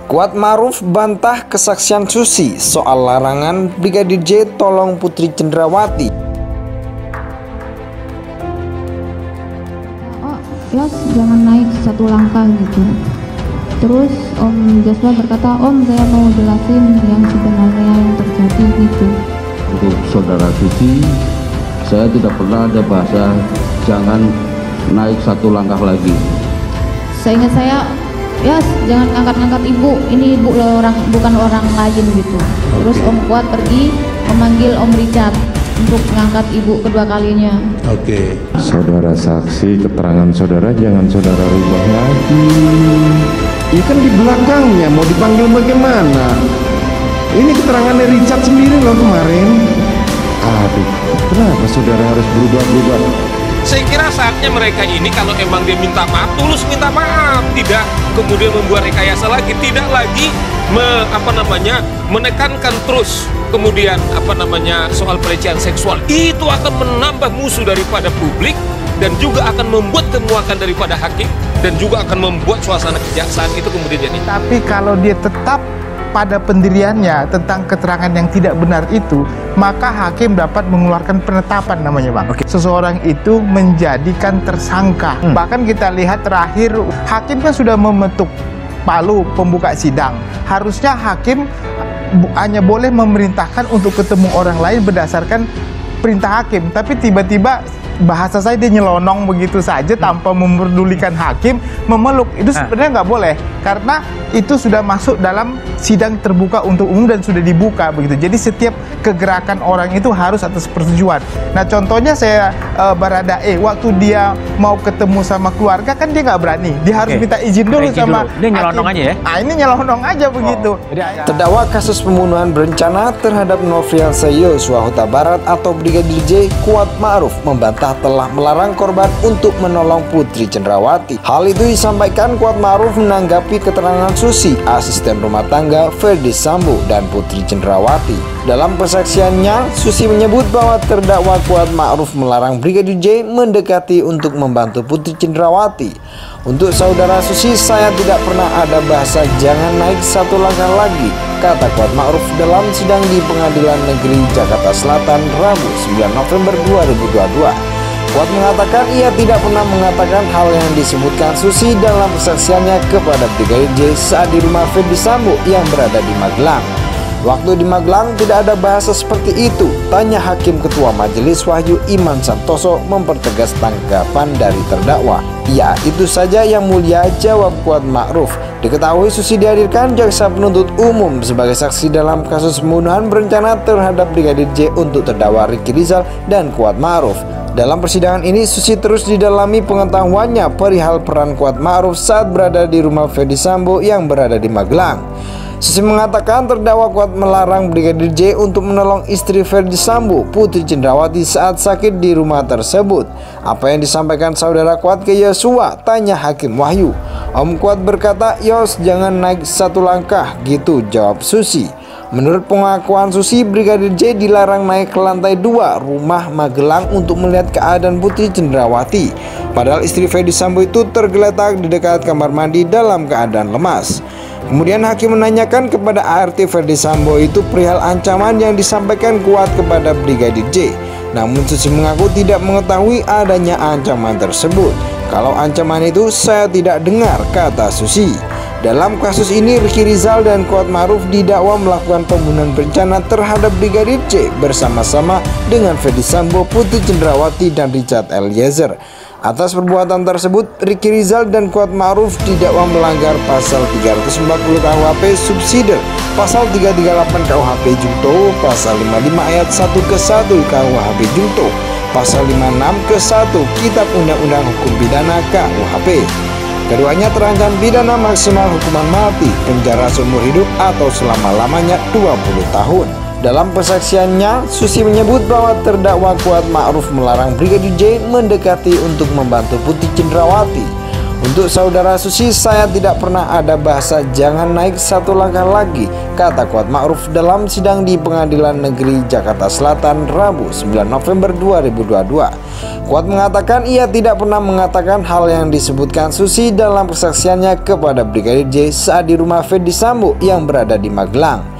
Kuat Ma'ruf bantah kesaksian Susi soal larangan Brigadir J tolong Putri Cenderawati. Oh, Yos jangan naik satu langkah gitu. Terus Om Joshua berkata, Om saya mau jelasin yang sebenarnya yang terjadi gitu. Untuk saudara Susi, saya tidak pernah ada bahasa jangan naik satu langkah lagi. Seingat saya, Yos jangan angkat-angkat ibu, ini ibu loh, bukan orang lain gitu. Terus Om Kuat pergi memanggil Om Richard untuk mengangkat ibu kedua kalinya. Oke. Saudara saksi, keterangan saudara jangan saudara rubah lagi. Ini kan di belakangnya, mau dipanggil bagaimana? Ini keterangannya Richard sendiri loh kemarin. Aduh, kenapa saudara harus berubah-ubah? Saya kira saatnya mereka ini kalau emang dia minta maaf, tulus minta maaf, tidak kemudian membuat rekayasa lagi, tidak lagi menekankan terus kemudian soal pelecehan seksual. Itu akan menambah musuh daripada publik dan juga akan membuat kemuakan daripada hakim dan juga akan membuat suasana kejaksaan itu kemudian jadi. Tapi kalau dia tetap pada pendiriannya tentang keterangan yang tidak benar itu, maka hakim dapat mengeluarkan penetapan namanya, Bang. Seseorang itu menjadikan tersangka. Bahkan kita lihat terakhir hakim kan sudah membentuk palu pembuka sidang. Harusnya hakim hanya boleh memerintahkan untuk ketemu orang lain berdasarkan perintah hakim, tapi tiba-tiba bahasa saya dia nyelonong begitu saja tanpa memperdulikan hakim, memeluk. Itu sebenarnya nggak boleh, karena itu sudah masuk dalam sidang terbuka untuk umum dan sudah dibuka begitu. Jadi setiap kegerakan orang itu harus atas persetujuan. Nah contohnya saya Baradae, waktu dia mau ketemu sama keluarga kan dia nggak berani, dia harus minta izin dulu sama Ini nyelonong aja ya? Ini nyelonong aja begitu. Terdakwa kasus pembunuhan berencana terhadap Nofriansah Yosua Huta Barat atau Brigadir J, Kuat Ma'ruf membantah telah melarang korban untuk menolong Putri Cenderawati. Hal itu disampaikan Kuat Ma'ruf menanggapi keterangan Susi, asisten rumah tangga Ferdi Sambo dan Putri Cenderawati. Dalam persaksiannya, Susi menyebut bahwa terdakwa Kuat Ma'ruf melarang Brigadir J mendekati untuk membantu Putri Cenderawati. Untuk saudara Susi, saya tidak pernah ada bahasa jangan naik satu langkah lagi, kata Kuat Ma'ruf dalam sidang di Pengadilan Negeri Jakarta Selatan Rabu 9 November 2022. Kuat mengatakan ia tidak pernah mengatakan hal yang disebutkan Susi dalam persaksiannya kepada Brigadir J saat di rumah Ferdi Sambo yang berada di Magelang. Waktu di Magelang tidak ada bahasa seperti itu, tanya Hakim Ketua Majelis Wahyu Iman Santoso mempertegas tanggapan dari terdakwa. Ya, itu saja yang mulia, jawab Kuat Ma'ruf. Diketahui Susi dihadirkan jaksa penuntut umum sebagai saksi dalam kasus pembunuhan berencana terhadap Brigadir J untuk terdakwa Ricky Rizal dan Kuat Ma'ruf. Dalam persidangan ini, Susi terus didalami pengetahuannya perihal peran Kuat Ma'ruf saat berada di rumah Ferdi Sambo yang berada di Magelang. Susi mengatakan terdakwa Kuat melarang Brigadir J untuk menolong istri Ferdi Sambo, Putri Cenderawati, saat sakit di rumah tersebut. Apa yang disampaikan saudara Kuat ke Yosua, tanya Hakim Wahyu. Om Kuat berkata, Yos jangan naik satu langkah gitu, jawab Susi. Menurut pengakuan Susi, Brigadir J dilarang naik ke lantai 2 rumah Magelang untuk melihat keadaan Putri Cenderawati. Padahal istri Ferdi Sambo itu tergeletak di dekat kamar mandi dalam keadaan lemas. Kemudian hakim menanyakan kepada ART Ferdi Sambo itu perihal ancaman yang disampaikan Kuat kepada Brigadir J. Namun Susi mengaku tidak mengetahui adanya ancaman tersebut. Kalau ancaman itu saya tidak dengar, kata Susi. Dalam kasus ini, Ricky Rizal dan Kuat Ma'ruf didakwa melakukan pembunuhan berencana terhadap Brigadir J bersama-sama dengan Ferdi Sambo, Putri Cenderawati, dan Richard Eliezer. Atas perbuatan tersebut, Ricky Rizal dan Kuat Ma'ruf didakwa melanggar pasal 340 KUHP subsidiar, pasal 338 KUHP Junto, pasal 55 ayat 1 ke 1 KUHP Junto, pasal 56 ke 1 Kitab Undang-Undang Hukum Pidana KUHP. Keduanya terancam pidana maksimal hukuman mati, penjara seumur hidup atau selama-lamanya 20 tahun. Dalam persaksiannya, Susi menyebut bahwa terdakwa Kuat Ma'ruf melarang Brigadir J mendekati untuk membantu Putri Cenderawati. Untuk saudara Susi, saya tidak pernah ada bahasa jangan naik satu langkah lagi, kata Kuat Ma'ruf dalam sidang di Pengadilan Negeri Jakarta Selatan Rabu 9 November 2022. Kuat mengatakan ia tidak pernah mengatakan hal yang disebutkan Susi dalam kesaksiannya kepada Brigadir J saat di rumah Ferdy Sambo yang berada di Magelang.